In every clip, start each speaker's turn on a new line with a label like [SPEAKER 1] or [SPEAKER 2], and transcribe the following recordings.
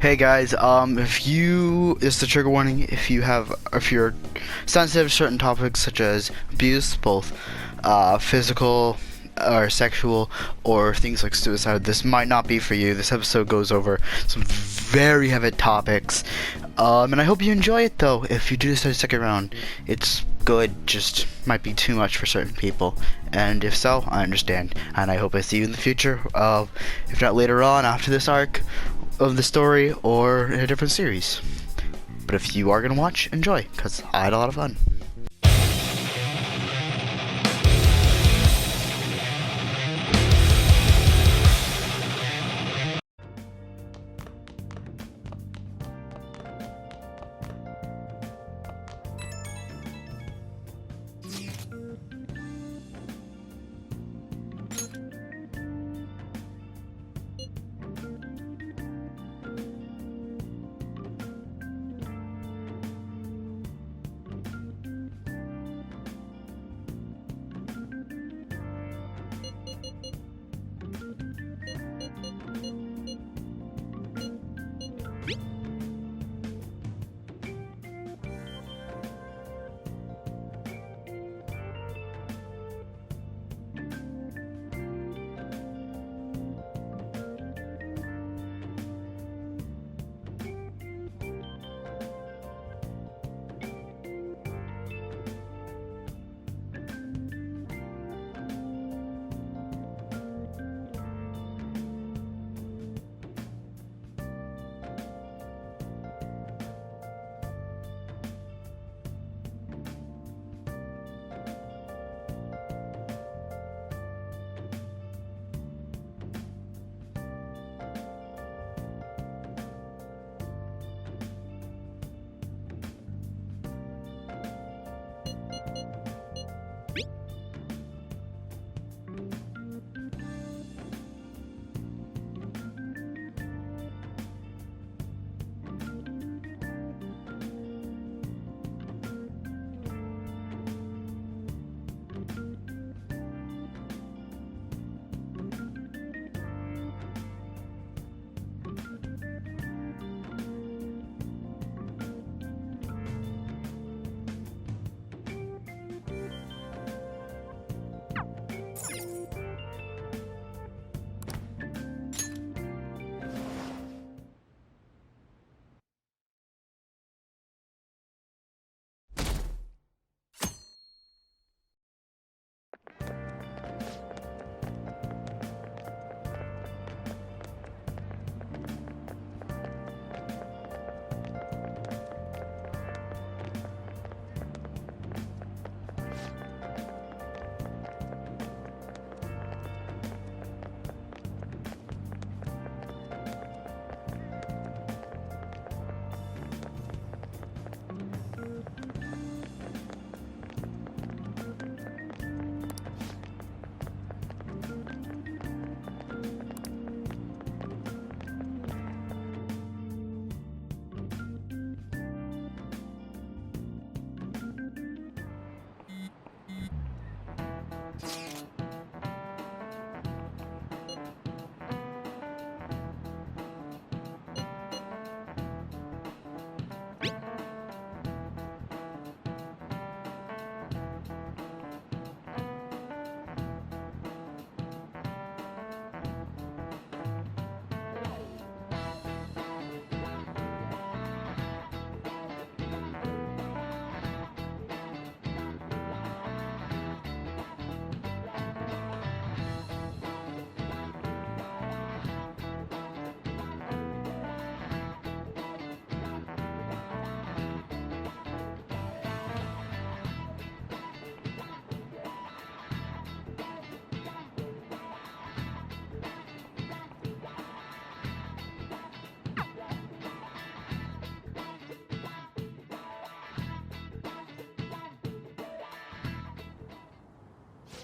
[SPEAKER 1] Hey guys, this is a trigger warning. If you're sensitive to certain topics such as abuse, both physical or sexual, or things like suicide, this might not be for you. This episode goes over some very heavy topics, and I hope you enjoy it though. If you do decide to stick around, it's good, just might be too much for certain people, and if so, I understand, and I hope I see you in the future, if not later on after this arc of the story or in a different series. But if you are gonna watch, enjoy, because I had a lot of fun.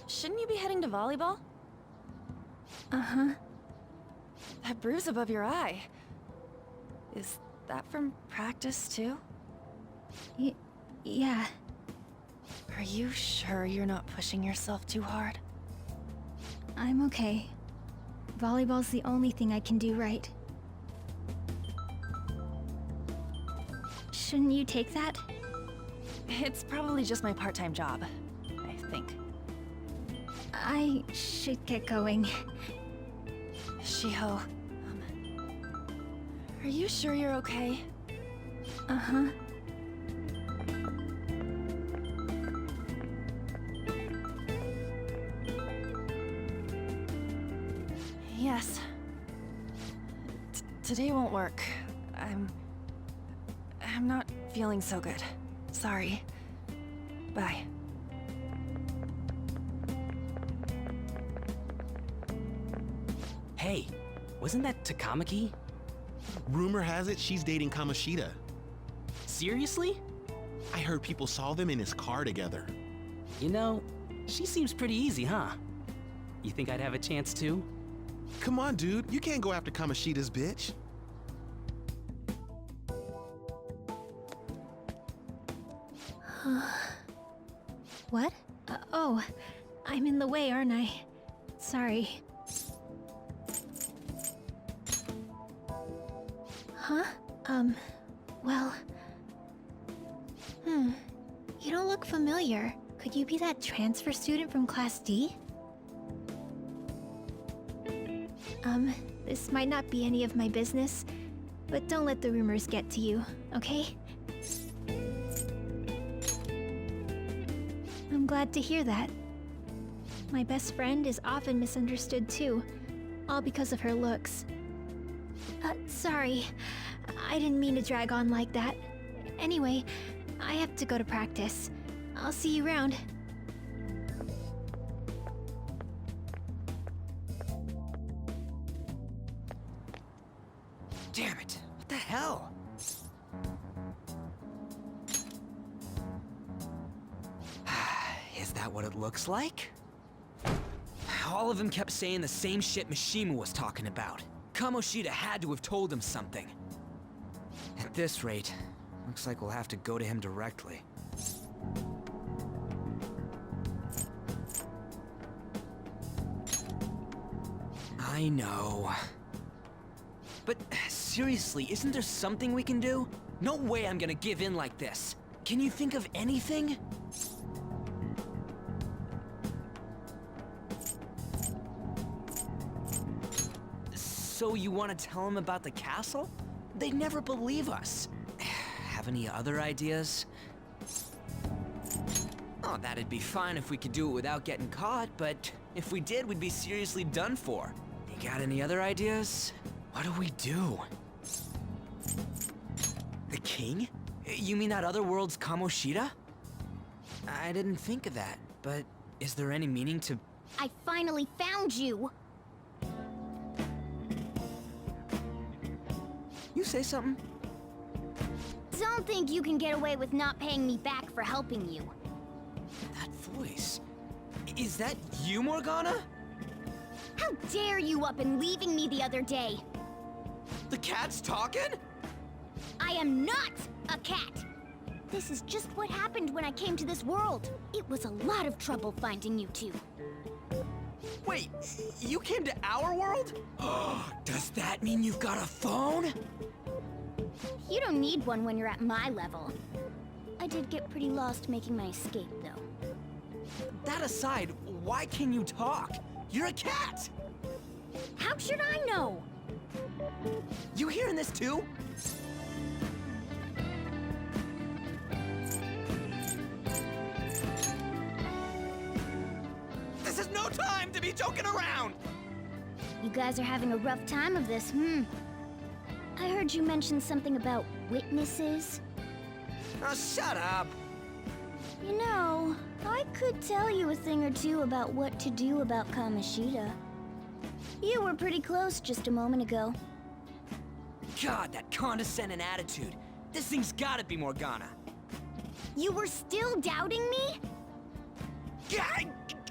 [SPEAKER 2] Shouldn't you be heading to volleyball?
[SPEAKER 3] Uh-huh.
[SPEAKER 2] That bruise above your eye. Is that from practice, too?
[SPEAKER 3] Yeah.
[SPEAKER 2] Are you sure you're not pushing yourself too hard?
[SPEAKER 3] I'm okay. Volleyball's the only thing I can do right. Shouldn't you take that?
[SPEAKER 2] It's probably just my part-time job, I think.
[SPEAKER 3] I should get going.
[SPEAKER 2] Shiho, are you sure you're okay?
[SPEAKER 3] Uh-huh.
[SPEAKER 2] Yes. Today won't work. I'm not feeling so good. Sorry. Bye.
[SPEAKER 4] Hey, wasn't that Takamaki?
[SPEAKER 5] Rumor has it she's dating Kamoshida.
[SPEAKER 4] Seriously?
[SPEAKER 5] I heard people saw them in his car together.
[SPEAKER 4] You know, she seems pretty easy, huh? You think I'd have a chance too?
[SPEAKER 5] Come on, dude. You can't go after Kamoshida's bitch.
[SPEAKER 3] What? Oh, I'm in the way, aren't I? Sorry. Huh? Well... You don't look familiar. Could you be that transfer student from Class D? This might not be any of my business, but don't let the rumors get to you, okay? I'm glad to hear that. My best friend is often misunderstood too, all because of her looks. Sorry. I didn't mean to drag on like that. Anyway, I have to go to practice. I'll see you around.
[SPEAKER 4] Damn it, what the hell? Is that what it looks like? All of them kept saying the same shit Mishima was talking about. Kamoshida had to have told him something. At this rate, looks like we'll have to go to him directly. I know. But seriously, isn't there something we can do? No way I'm gonna give in like this. Can you think of anything? So you want to tell him about the castle? They'd never believe us. Have any other ideas? Oh, that'd be fine if we could do it without getting caught, but if we did, we'd be seriously done for. You got any other ideas? What do we do? The king? You mean that other world's Kamoshida? I didn't think of that, but is there any meaning to...
[SPEAKER 6] I finally found you!
[SPEAKER 4] You say something?
[SPEAKER 6] Don't think you can get away with not paying me back for helping you.
[SPEAKER 4] That voice... Is that you, Morgana?
[SPEAKER 6] How dare you up and leaving me the other day?
[SPEAKER 4] The cat's talking?
[SPEAKER 6] I am not a cat! This is just what happened when I came to this world. It was a lot of trouble finding you two.
[SPEAKER 4] Wait, you came to our world? Does that mean you've got a phone?
[SPEAKER 6] You don't need one when you're at my level. I did get pretty lost making my escape, though.
[SPEAKER 4] That aside, why can you talk? You're a cat!
[SPEAKER 6] How should I know?
[SPEAKER 4] You hearing this too? This is no time to be joking around!
[SPEAKER 6] You guys are having a rough time of this, I heard you mention something about witnesses.
[SPEAKER 4] Oh, shut up!
[SPEAKER 6] You know, I could tell you a thing or two about what to do about Kamoshida. You were pretty close just a moment ago.
[SPEAKER 4] God, that condescending attitude. This thing's gotta be Morgana.
[SPEAKER 6] You were still doubting me?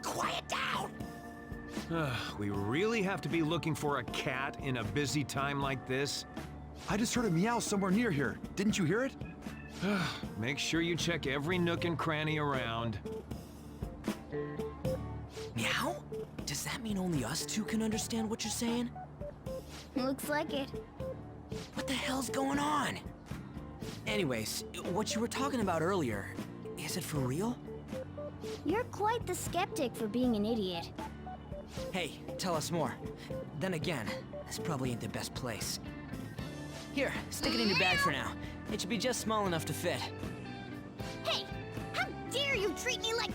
[SPEAKER 4] Quiet down!
[SPEAKER 7] We really have to be looking for a cat in a busy time like this?
[SPEAKER 8] I just heard a meow somewhere near here. Didn't you hear it?
[SPEAKER 7] Make sure you check every nook and cranny around.
[SPEAKER 4] Meow? Does that mean only us two can understand what you're saying?
[SPEAKER 6] Looks like it.
[SPEAKER 4] What the hell's going on? Anyways, what you were talking about earlier, is it for real?
[SPEAKER 6] You're quite the skeptic for being an idiot.
[SPEAKER 4] Hey, tell us more. Then again, this probably ain't the best place. Here, stick it in your bag for now. It should be just small enough to fit.
[SPEAKER 6] Hey! How dare you treat me like...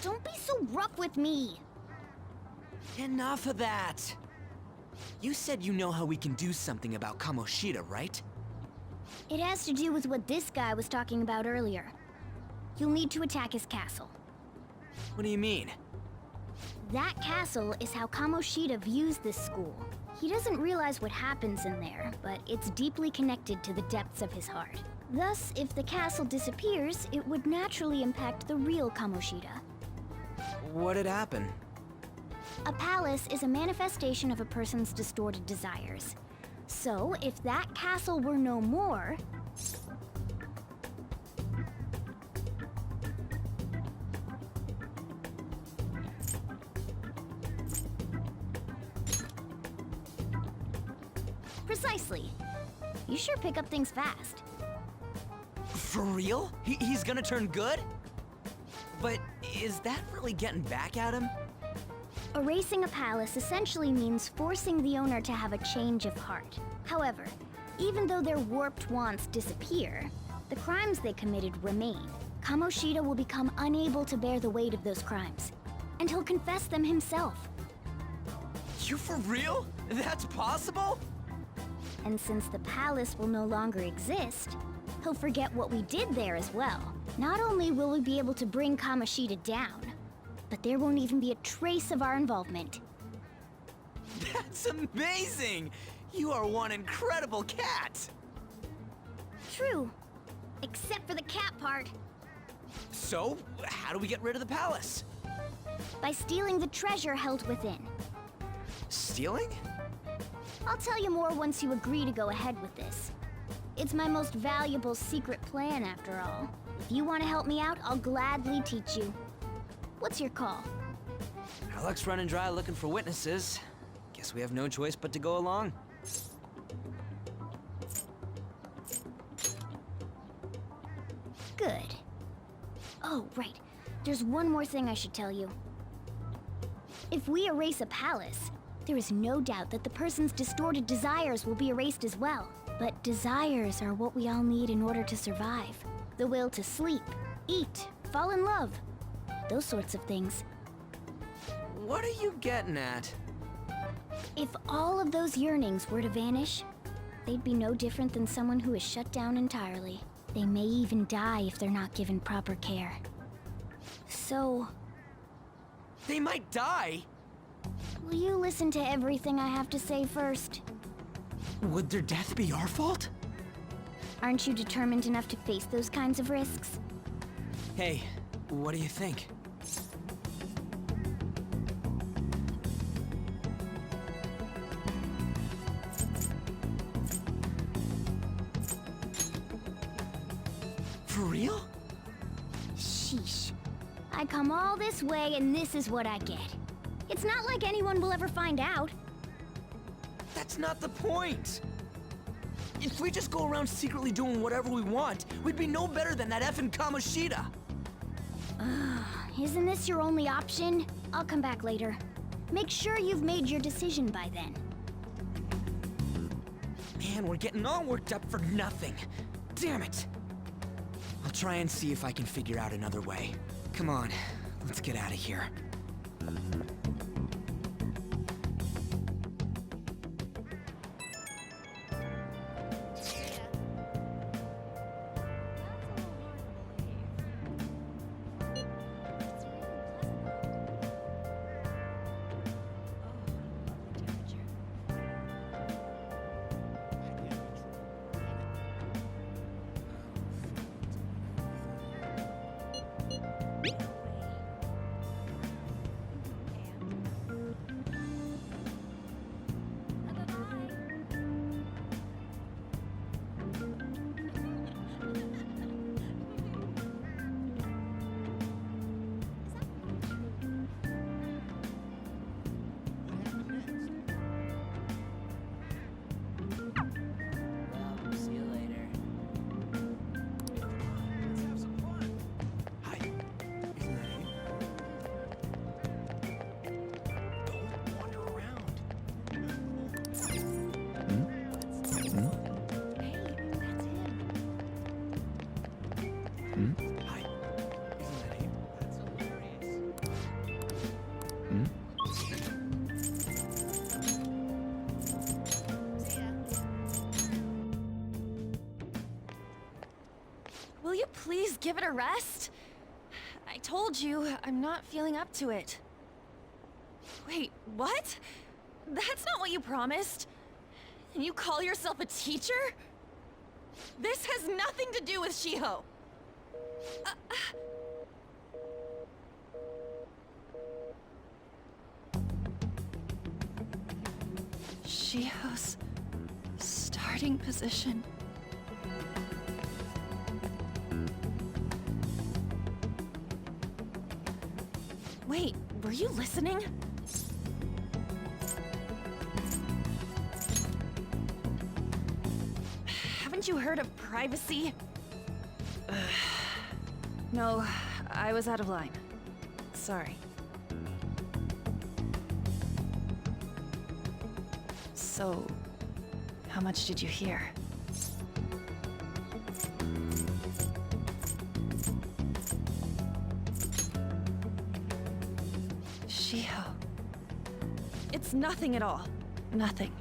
[SPEAKER 6] Don't be so rough with me!
[SPEAKER 4] Enough of that! You said you know how we can do something about Kamoshida, right?
[SPEAKER 6] It has to do with what this guy was talking about earlier. You'll need to attack his castle.
[SPEAKER 4] What do you mean?
[SPEAKER 6] That castle is how Kamoshida views this school. He doesn't realize what happens in there, but it's deeply connected to the depths of his heart. Thus, if the castle disappears, it would naturally impact the real Kamoshida.
[SPEAKER 4] What'd happen?
[SPEAKER 6] A palace is a manifestation of a person's distorted desires. So, if that castle were no more... Precisely. You sure pick up things fast.
[SPEAKER 4] For real? He's gonna turn good? But is that really getting back at him?
[SPEAKER 6] Erasing a palace essentially means forcing the owner to have a change of heart. However, even though their warped wants disappear, the crimes they committed remain. Kamoshida will become unable to bear the weight of those crimes, and he'll confess them himself.
[SPEAKER 4] You for real? That's possible?
[SPEAKER 6] And since the palace will no longer exist, he'll forget what we did there as well. Not only will we be able to bring Kamoshida down, but there won't even be a trace of our involvement.
[SPEAKER 4] That's amazing! You are one incredible cat!
[SPEAKER 6] True. Except for the cat part.
[SPEAKER 4] So, how do we get rid of the palace?
[SPEAKER 6] By stealing the treasure held within.
[SPEAKER 4] Stealing?
[SPEAKER 6] I'll tell you more once you agree to go ahead with this. It's my most valuable secret plan, after all. If you want to help me out, I'll gladly teach you. What's your call?
[SPEAKER 4] Our luck's running dry looking for witnesses. Guess we have no choice but to go along.
[SPEAKER 6] Good. Oh, right. There's one more thing I should tell you. If we erase a palace, there is no doubt that the person's distorted desires will be erased as well. But desires are what we all need in order to survive. The will to sleep, eat, fall in love. Those sorts of things.
[SPEAKER 4] What are you getting at?
[SPEAKER 6] If all of those yearnings were to vanish, they'd be no different than someone who is shut down entirely. They may even die if they're not given proper care. So,
[SPEAKER 4] They might die?
[SPEAKER 6] will you listen to everything I have to say first?
[SPEAKER 4] Would their death be our fault?
[SPEAKER 6] Aren't you determined enough to face those kinds of risks?
[SPEAKER 4] Hey, what do you think? For real?
[SPEAKER 6] Sheesh. I come all this way and this is what I get. It's not like anyone will ever find out.
[SPEAKER 4] That's not the point! If we just go around secretly doing whatever we want, we'd be no better than that effing Kamoshida!
[SPEAKER 6] Isn't this your only option? I'll come back later. Make sure you've made your decision by then.
[SPEAKER 4] Man, we're getting all worked up for nothing. Damn it! I'll try and see if I can figure out another way. Come on, let's get out of here.
[SPEAKER 2] please give it a rest? I told you, I'm not feeling up to it. Wait, what? That's not what you promised. And you call yourself a teacher? This has nothing to do with Shiho. Shiho's starting position. Wait, were you listening? Haven't you heard of privacy? No, I was out of line. Sorry. So, how much did you hear? Shiho. It's nothing at all. Nothing.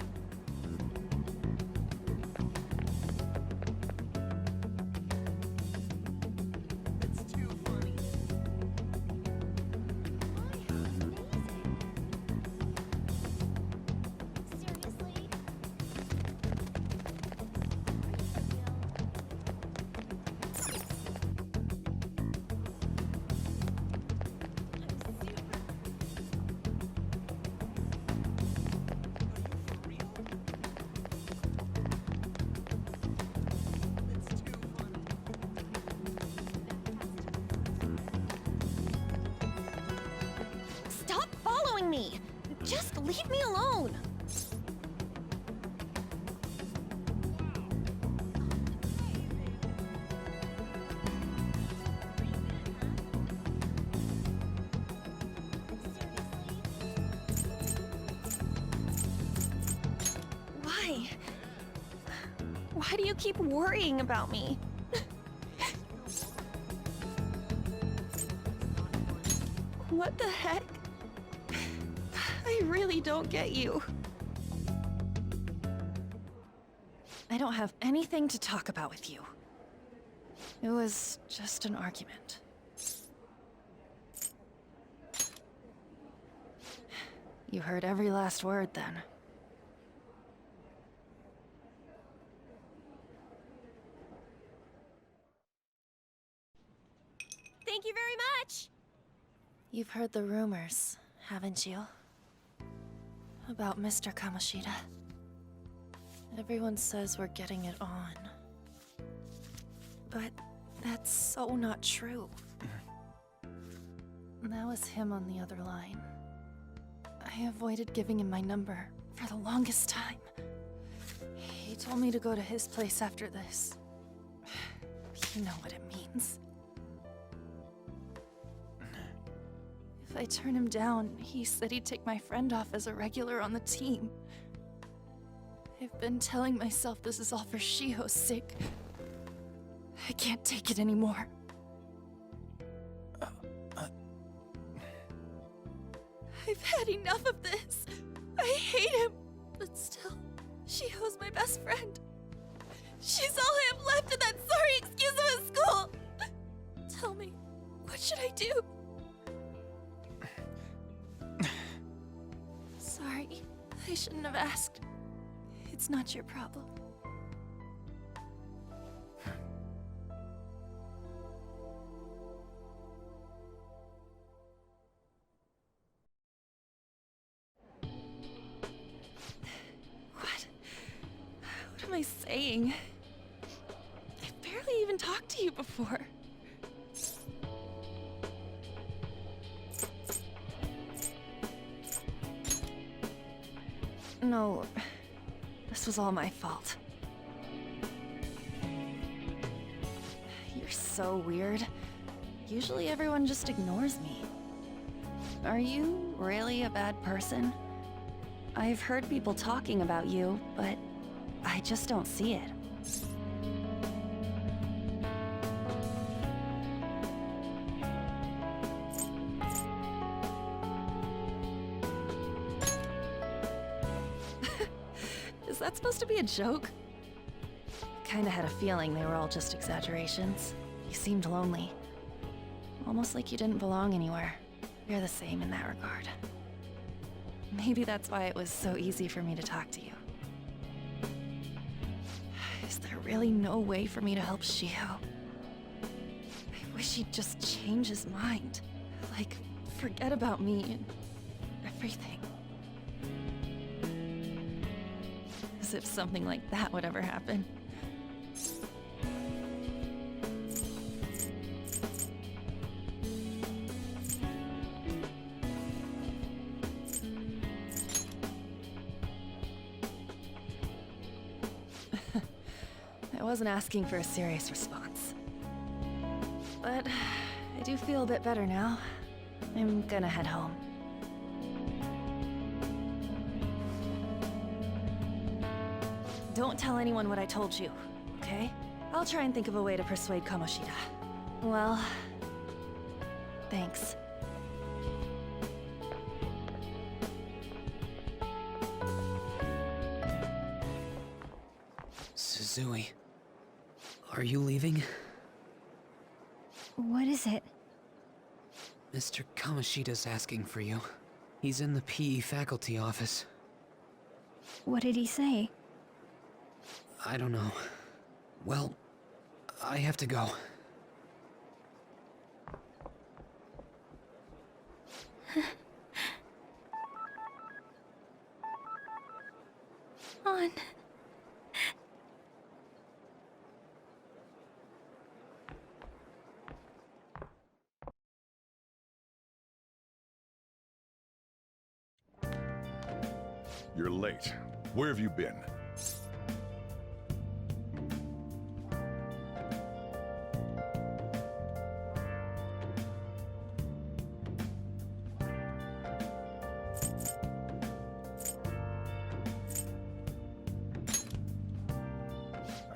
[SPEAKER 2] Stop following me! Just leave me alone! Why? Why do you keep worrying about me? What the heck? I really don't get you. I don't have anything to talk about with you. It was just an argument. You heard every last word then. Thank you very much! You've heard the rumors, haven't you? About Mr. Kamoshida. Everyone says we're getting it on. But that's so not true. That was him on the other line. I avoided giving him my number for the longest time. He told me to go to his place after this. You know what it means. If I turn him down, he said he'd take my friend off as a regular on the team. I've been telling myself this is all for Shiho's sake. I can't take it anymore. I've had enough of this. I hate him. But still, Shiho's my best friend. She's all I have left in that sorry excuse of a school. Tell me, what should I do? Sorry, I shouldn't have asked. It's not your problem. What am I saying? I've barely even talked to you before. No, this was all my fault. You're so weird. Usually everyone just ignores me. Are you really a bad person? I've heard people talking about you, but I just don't see it. Is that supposed to be a joke? Kinda had a feeling they were all just exaggerations. You seemed lonely. Almost like you didn't belong anywhere. You're the same in that regard. Maybe that's why it was so easy for me to talk to you. Is there really no way for me to help Shiho? I wish he'd just change his mind. Like, forget about me and everything. As if something like that would ever happen. I wasn't asking for a serious response. But I do feel a bit better now. I'm gonna head home. Don't tell anyone what I told you, okay? I'll try and think of a way to persuade Kamoshida. Well, thanks.
[SPEAKER 4] Suzui, are you leaving?
[SPEAKER 3] What is it?
[SPEAKER 4] Mr. Kamoshida's asking for you. He's in the PE faculty office.
[SPEAKER 3] What did he say?
[SPEAKER 4] I don't know. Well, I have to go.
[SPEAKER 3] On.
[SPEAKER 9] You're late. Where have you been?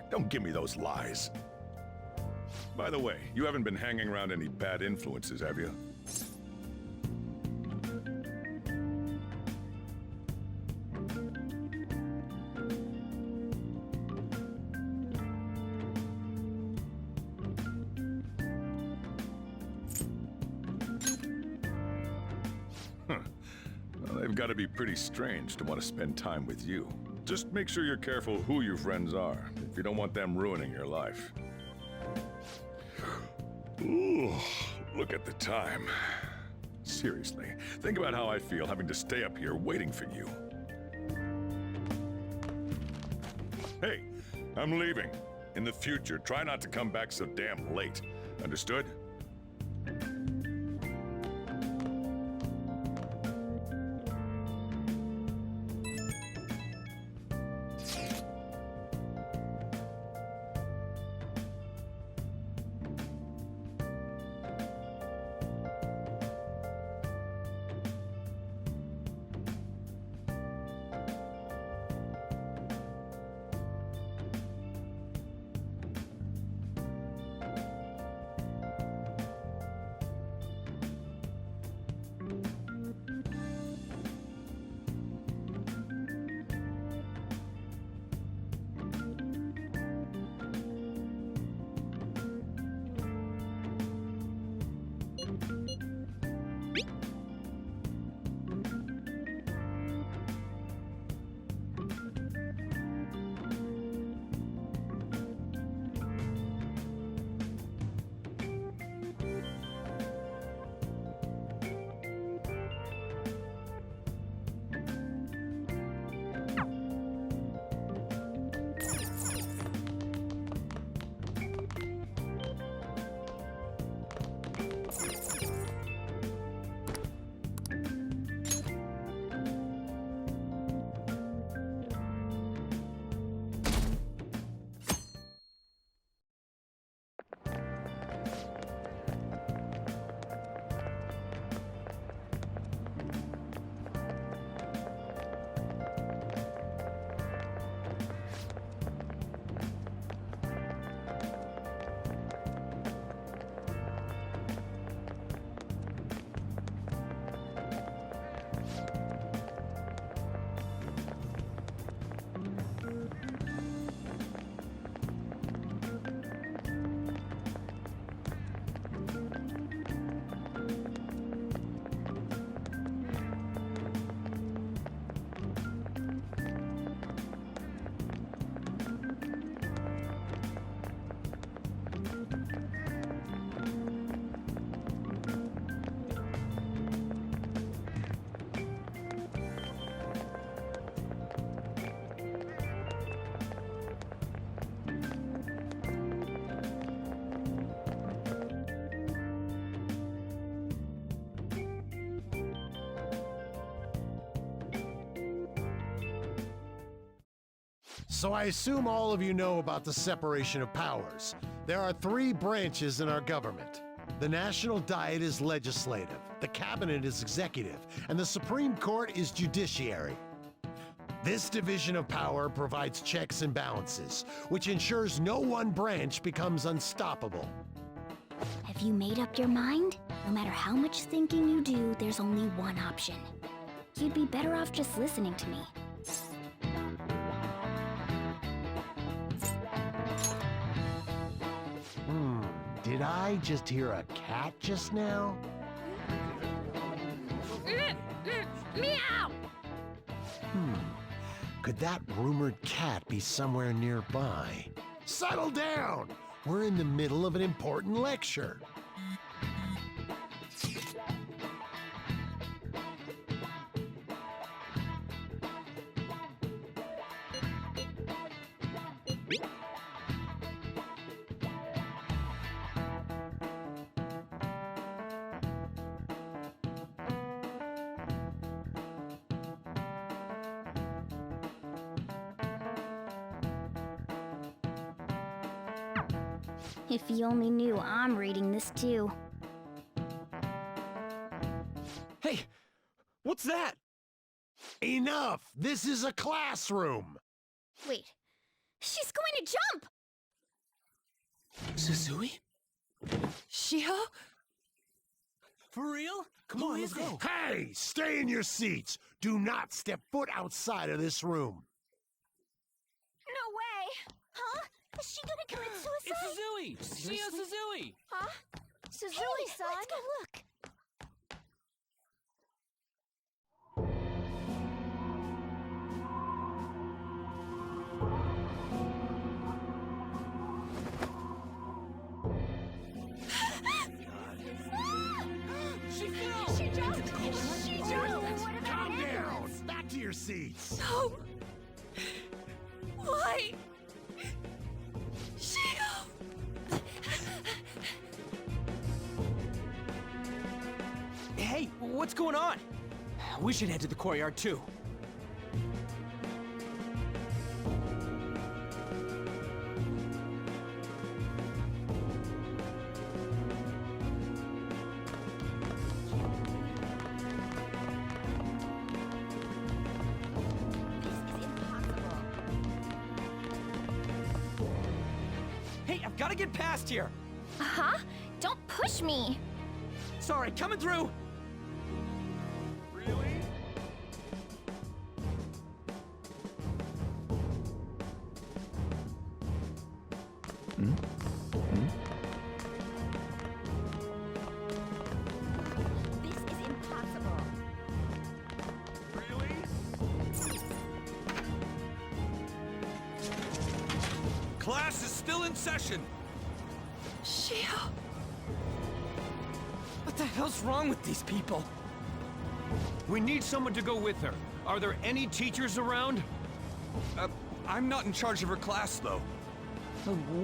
[SPEAKER 9] Don't give me those lies. By the way, you haven't been hanging around any bad influences, have you? Well, they've got to be pretty strange to want to spend time with you. Just make sure you're careful who your friends are, if you don't want them ruining your life. Ooh, look at the time. Seriously, think about how I feel having to stay up here waiting for you. Hey, I'm leaving. In the future, try not to come back so damn late. Understood?
[SPEAKER 10] So I assume all of you know about the separation of powers. There are 3 branches in our government. The National Diet is legislative, the Cabinet is executive, and the Supreme Court is judiciary. This division of power provides checks and balances, which ensures no one branch becomes unstoppable.
[SPEAKER 6] Have you made up your mind? No matter how much thinking you do, there's only one option. You'd be better off just listening to me.
[SPEAKER 10] Did I just hear a cat just now?
[SPEAKER 2] Meow!
[SPEAKER 10] Could that rumored cat be somewhere nearby? Settle down! We're in the middle of an important lecture.
[SPEAKER 6] If you only knew I'm reading this too.
[SPEAKER 8] Hey, what's that?
[SPEAKER 10] Enough! This is a classroom!
[SPEAKER 6] Wait, she's going to jump!
[SPEAKER 4] Suzui?
[SPEAKER 2] Shiho?
[SPEAKER 4] For real?
[SPEAKER 5] Come on, let's go.
[SPEAKER 10] Hey! Stay in your seats! Do not step foot outside of this room!
[SPEAKER 6] No way! Huh? Is she gonna commit suicide?
[SPEAKER 4] It's Suzui! Shio Suzui!
[SPEAKER 6] Huh? Suzui-san! Let's go look!
[SPEAKER 4] She fell!
[SPEAKER 6] She jumped! She jumped!
[SPEAKER 10] Calm down! Back to your seats!
[SPEAKER 2] No! Why? Shiho!
[SPEAKER 4] Hey, what's going on? We should head to the courtyard too. Hey, I've got to get past here.
[SPEAKER 6] Uh-huh. Don't push me!
[SPEAKER 4] Sorry, coming through.
[SPEAKER 9] Really?
[SPEAKER 6] This is impossible.
[SPEAKER 9] Really?
[SPEAKER 7] Class is still in session.
[SPEAKER 2] Shiho!
[SPEAKER 4] What the hell's wrong with these people?
[SPEAKER 7] We need someone to go with her. Are there any teachers around? I'm not in charge of her class, though.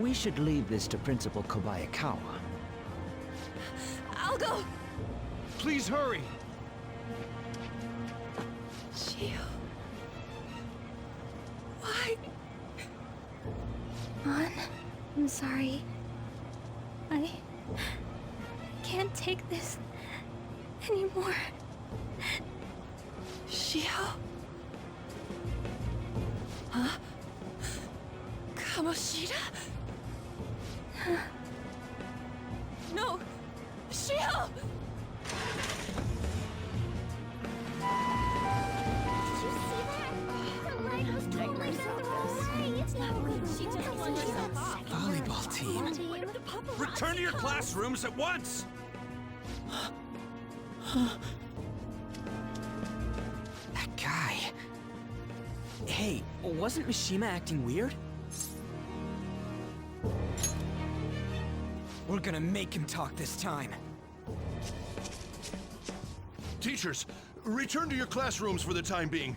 [SPEAKER 11] We should leave this to Principal Kobayakawa.
[SPEAKER 2] I'll go!
[SPEAKER 7] Please hurry.
[SPEAKER 2] Shiho. Why?
[SPEAKER 3] An, I'm sorry. I can't take this anymore.
[SPEAKER 2] Shiho? Huh? Kamoshida? No! Shiho!
[SPEAKER 6] Did you see that? Her leg was totally the wrong way. It's not good.
[SPEAKER 2] She just flung herself off.
[SPEAKER 4] Volleyball team.
[SPEAKER 7] Return to your classrooms at once.
[SPEAKER 4] That guy. Hey, wasn't Mishima acting weird? We're gonna make him talk this time.
[SPEAKER 12] Teachers, return to your classrooms for the time being.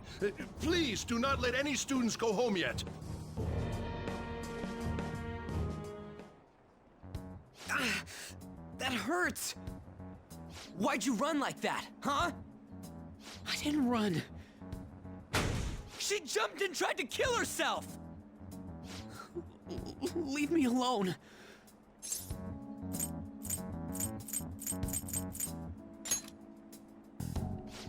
[SPEAKER 12] Please do not let any students go home yet.
[SPEAKER 4] That hurts! Why'd you run like that, huh? I didn't run. She jumped and tried to kill herself! Leave me alone.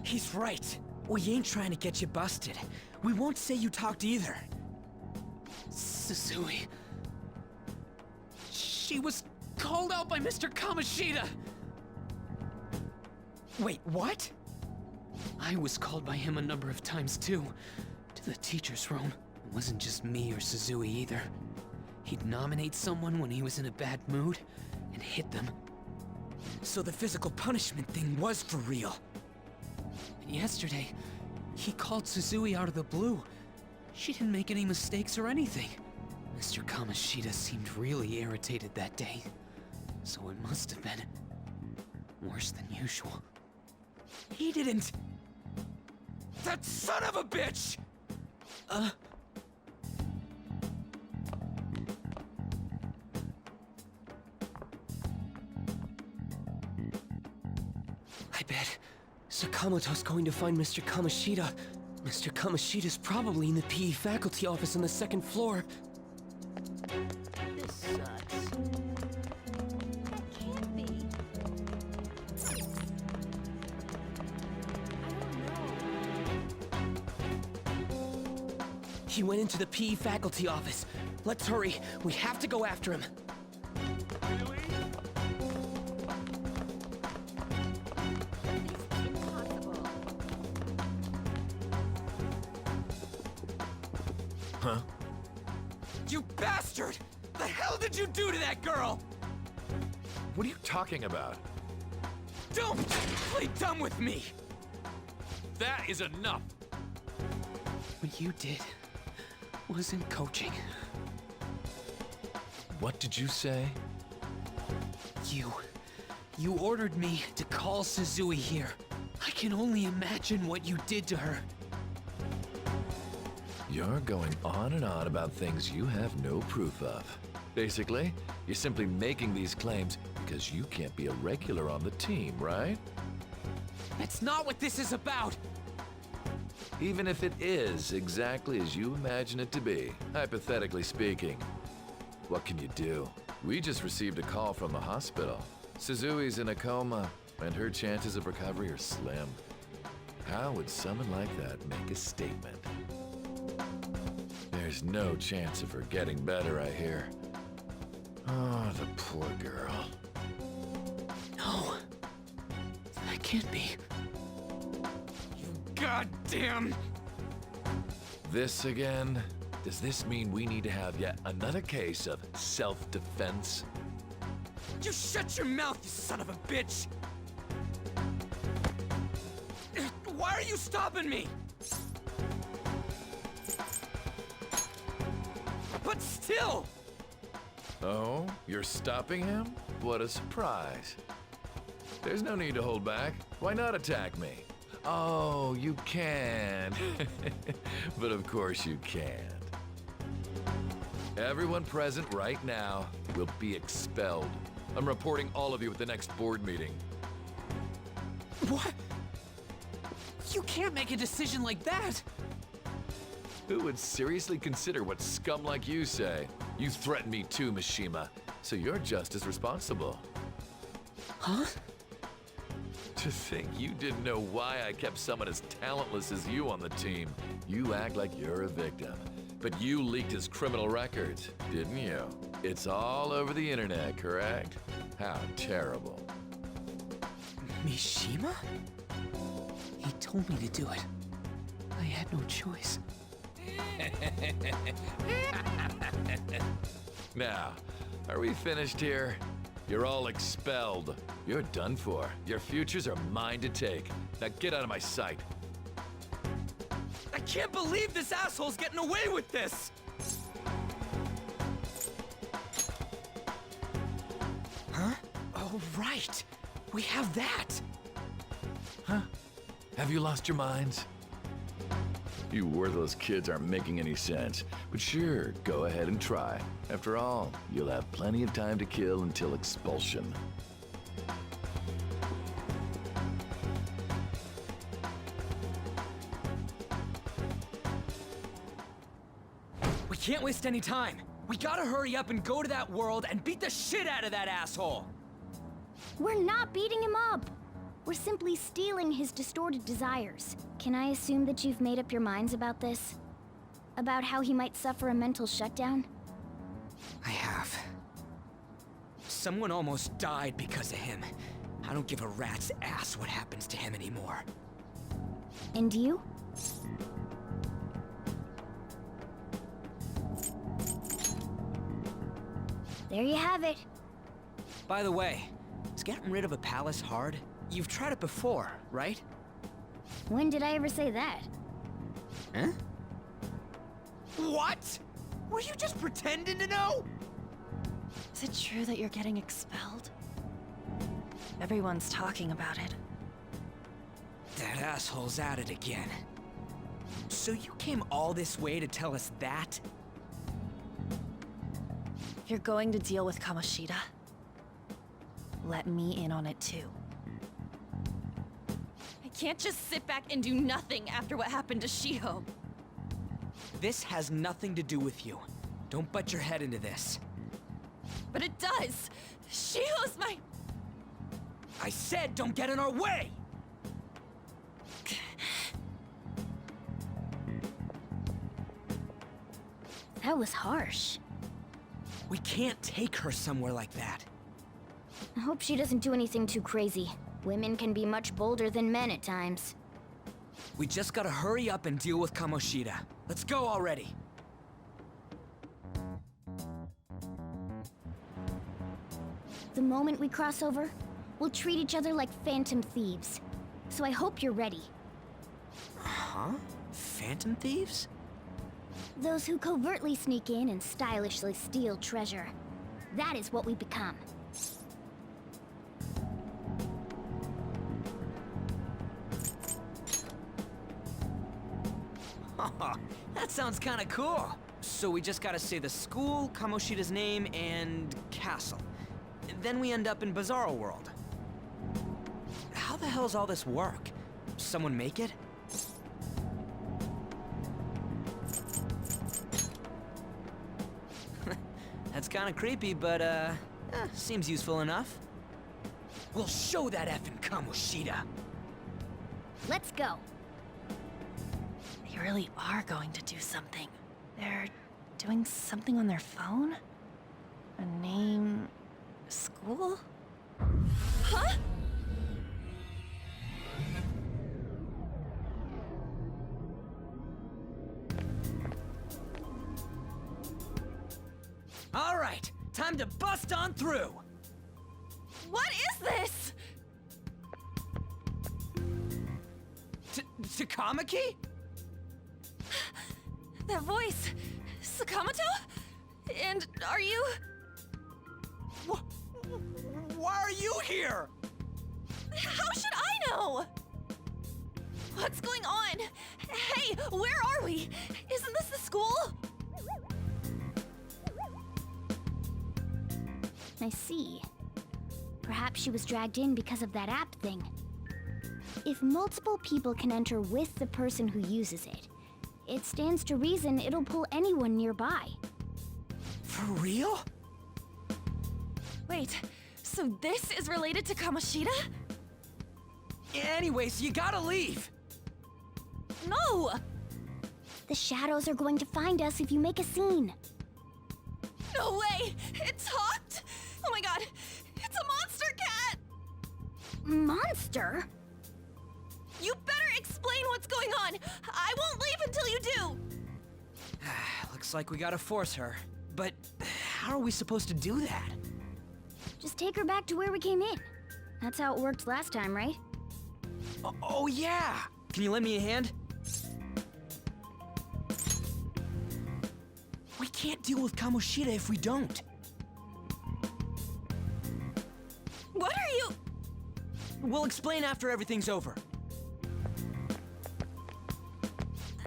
[SPEAKER 4] He's right. We ain't trying to get you busted. We won't say you talked either. Suzui. She was called out by Mr. Kamoshida! Wait, what? I was called by him a number of times too. To the teacher's room. It wasn't just me or Suzui either. He'd nominate someone when he was in a bad mood and hit them. So the physical punishment thing was for real. And yesterday, he called Suzui out of the blue. She didn't make any mistakes or anything. Mr. Kamoshida seemed really irritated that day. So it must have been worse than usual. He didn't... That son of a bitch! I bet Sakamoto's going to find Mr. Kamoshida. Mr. Kamoshida's probably in the PE faculty office on the second floor.
[SPEAKER 3] This sucks. That can't be.
[SPEAKER 4] He went into the PE faculty office. Let's hurry. We have to go after him.
[SPEAKER 8] Huh?
[SPEAKER 4] You bastard! The hell did you do to that girl?
[SPEAKER 8] What are you talking about?
[SPEAKER 4] Don't play dumb with me!
[SPEAKER 8] That is enough!
[SPEAKER 4] What you did wasn't coaching.
[SPEAKER 8] What did you say?
[SPEAKER 4] You ordered me to call Suzui here. I can only imagine what you did to her.
[SPEAKER 8] You're going on and on about things you have no proof of. Basically, you're simply making these claims because you can't be a regular on the team, right?
[SPEAKER 4] That's not what this is about!
[SPEAKER 8] Even if it is exactly as you imagine it to be, hypothetically speaking, what can you do? We just received a call from the hospital. Suzui's in a coma, and her chances of recovery are slim. How would someone like that make a statement? There's no chance of her getting better, I hear. Oh, the poor girl.
[SPEAKER 4] No. That can't be. You goddamn...
[SPEAKER 8] This again? Does this mean we need to have yet another case of self-defense?
[SPEAKER 4] You shut your mouth, you son of a bitch! Why are you stopping me? But still!
[SPEAKER 8] Oh, you're stopping him? What a surprise. There's no need to hold back. Why not attack me? Oh, you can. But of course you can't. Everyone present right now will be expelled. I'm reporting all of you at the next board meeting.
[SPEAKER 4] What? You can't make a decision like that!
[SPEAKER 8] Who would seriously consider what scum like you say? You threatened me too, Mishima, so you're just as responsible.
[SPEAKER 4] Huh?
[SPEAKER 8] To think you didn't know why I kept someone as talentless as you on the team. You act like you're a victim. But you leaked his criminal records, didn't you? It's all over the internet, correct? How terrible.
[SPEAKER 4] Mishima? He told me to do it. I had no choice.
[SPEAKER 8] Now, are we finished here? You're all expelled. You're done for. Your futures are mine to take. Now get out of my sight.
[SPEAKER 4] I can't believe this asshole's getting away with this! Huh? Oh, right. We have that.
[SPEAKER 8] Huh? Have you lost your minds? You worthless kids aren't making any sense. But sure, go ahead and try. After all, you'll have plenty of time to kill until expulsion.
[SPEAKER 4] We can't waste any time. We gotta hurry up and go to that world and beat the shit out of that asshole!
[SPEAKER 6] We're not beating him up! We're simply stealing his distorted desires. Can I assume that you've made up your minds about this? About how he might suffer a mental shutdown?
[SPEAKER 4] I have. Someone almost died because of him. I don't give a rat's ass what happens to him anymore.
[SPEAKER 6] And you? There you have it.
[SPEAKER 4] By the way, is getting rid of a palace hard? You've tried it before, right?
[SPEAKER 6] When did I ever say that?
[SPEAKER 4] Huh? What? Were you just pretending to know?
[SPEAKER 2] Is it true that you're getting expelled? Everyone's talking about it.
[SPEAKER 4] That asshole's at it again. So you came all this way to tell us that?
[SPEAKER 2] If you're going to deal with Kamoshida, let me in on it too. I can't just sit back and do nothing after what happened to Shiho.
[SPEAKER 4] This has nothing to do with you. Don't butt your head into this.
[SPEAKER 2] But it does! Shiho's my...
[SPEAKER 4] I said don't get in our way!
[SPEAKER 6] That was harsh.
[SPEAKER 4] We can't take her somewhere like that.
[SPEAKER 6] I hope she doesn't do anything too crazy. Women can be much bolder than men at times.
[SPEAKER 4] We just gotta hurry up and deal with Kamoshida. Let's go already.
[SPEAKER 6] The moment we cross over, we'll treat each other like phantom thieves. So I hope you're ready.
[SPEAKER 4] Huh? Phantom thieves?
[SPEAKER 6] Those who covertly sneak in and stylishly steal treasure. That is what we become.
[SPEAKER 4] That sounds kinda cool. So we just gotta say the school, Kamoshida's name, and castle. Then we end up in Bizarro World. How the hell's all this work? Someone make it? That's kinda creepy, but seems useful enough. We'll show that effing Kamoshida.
[SPEAKER 6] Let's go.
[SPEAKER 2] They really are going to do something. They're doing something on their phone? A name... school? Huh?
[SPEAKER 4] All right, time to bust on through.
[SPEAKER 2] What is this?
[SPEAKER 4] Takamaki?
[SPEAKER 2] That voice... Sakamoto? And are you...
[SPEAKER 4] Why are you here?
[SPEAKER 2] How should I know? What's going on? Hey, where are we? Isn't this the school?
[SPEAKER 6] I see. Perhaps she was dragged in because of that app thing. If multiple people can enter with the person who uses it, it stands to reason it'll pull anyone nearby.
[SPEAKER 4] For real?
[SPEAKER 2] Wait, so this is related to Kamoshida?
[SPEAKER 4] Anyways, you gotta leave.
[SPEAKER 2] No!
[SPEAKER 6] The shadows are going to find us if you make a scene.
[SPEAKER 2] No way! It talked? Oh my god! It's a monster cat!
[SPEAKER 6] Monster?
[SPEAKER 2] You better explain what's going on! I won't leave until you do!
[SPEAKER 4] Looks like we gotta force her. But how are we supposed to do that?
[SPEAKER 6] Just take her back to where we came in. That's how it worked last time, right?
[SPEAKER 4] Oh yeah! Can you lend me a hand? We can't deal with Kamoshida if we don't.
[SPEAKER 2] What are you...
[SPEAKER 4] We'll explain after everything's over.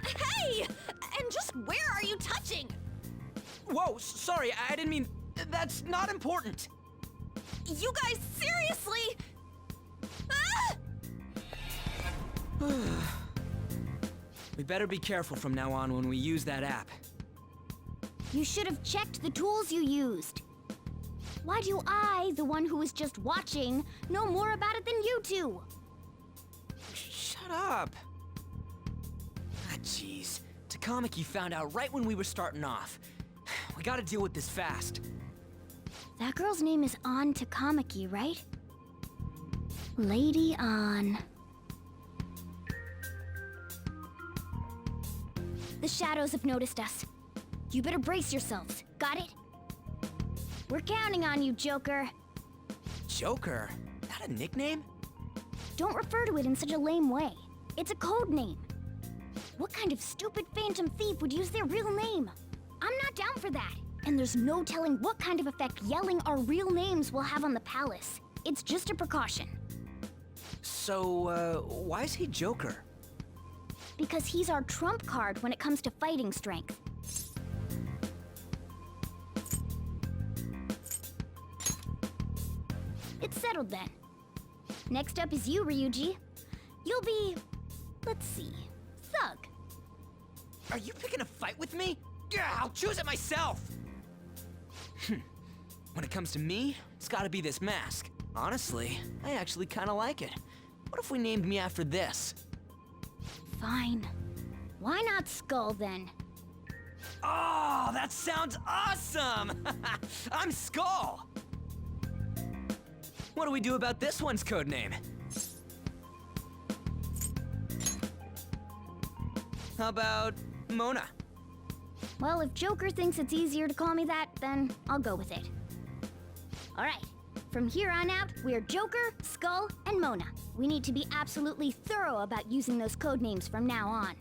[SPEAKER 2] Hey! And just where are you touching?
[SPEAKER 4] Whoa, sorry, I didn't mean... That's not important.
[SPEAKER 2] You guys, seriously? Ah!
[SPEAKER 4] We better be careful from now on when we use that app.
[SPEAKER 6] You should have checked the tools you used. Why do I, the one who was just watching, know more about it than you two?
[SPEAKER 4] Shut up. Ah, jeez. Takamaki found out right when we were starting off. We gotta deal with this fast.
[SPEAKER 6] That girl's name is An Takamaki, right? Lady An. The shadows have noticed us. You better brace yourselves. Got it? We're counting on you, Joker.
[SPEAKER 4] Joker? That a nickname?
[SPEAKER 6] Don't refer to it in such a lame way. It's a code name. What kind of stupid phantom thief would use their real name? I'm not down for that. And there's no telling what kind of effect yelling our real names will have on the palace. It's just a precaution.
[SPEAKER 4] So, why is he Joker?
[SPEAKER 6] Because he's our trump card when it comes to fighting strength. It's settled then. Next up is you, Ryuji. You'll be... let's see... Thug.
[SPEAKER 4] Are you picking a fight with me? Yeah, I'll choose it myself! When it comes to me, it's gotta be this mask. Honestly, I actually kinda like it. What if we named me after this?
[SPEAKER 6] Fine. Why not Skull then?
[SPEAKER 4] Oh, that sounds awesome! I'm Skull! What do we do about this one's codename? How about Mona?
[SPEAKER 6] Well, if Joker thinks it's easier to call me that, then I'll go with it. Alright, from here on out, we're Joker, Skull, and Mona. We need to be absolutely thorough about using those codenames from now on.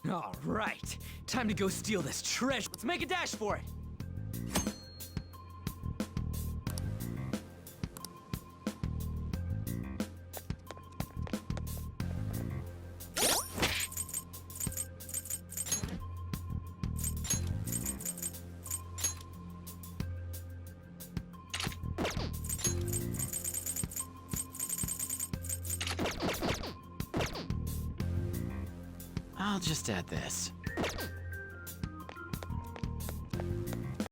[SPEAKER 4] Alright, time to go steal this treasure. Let's make a dash for it!
[SPEAKER 11] I'll just add this.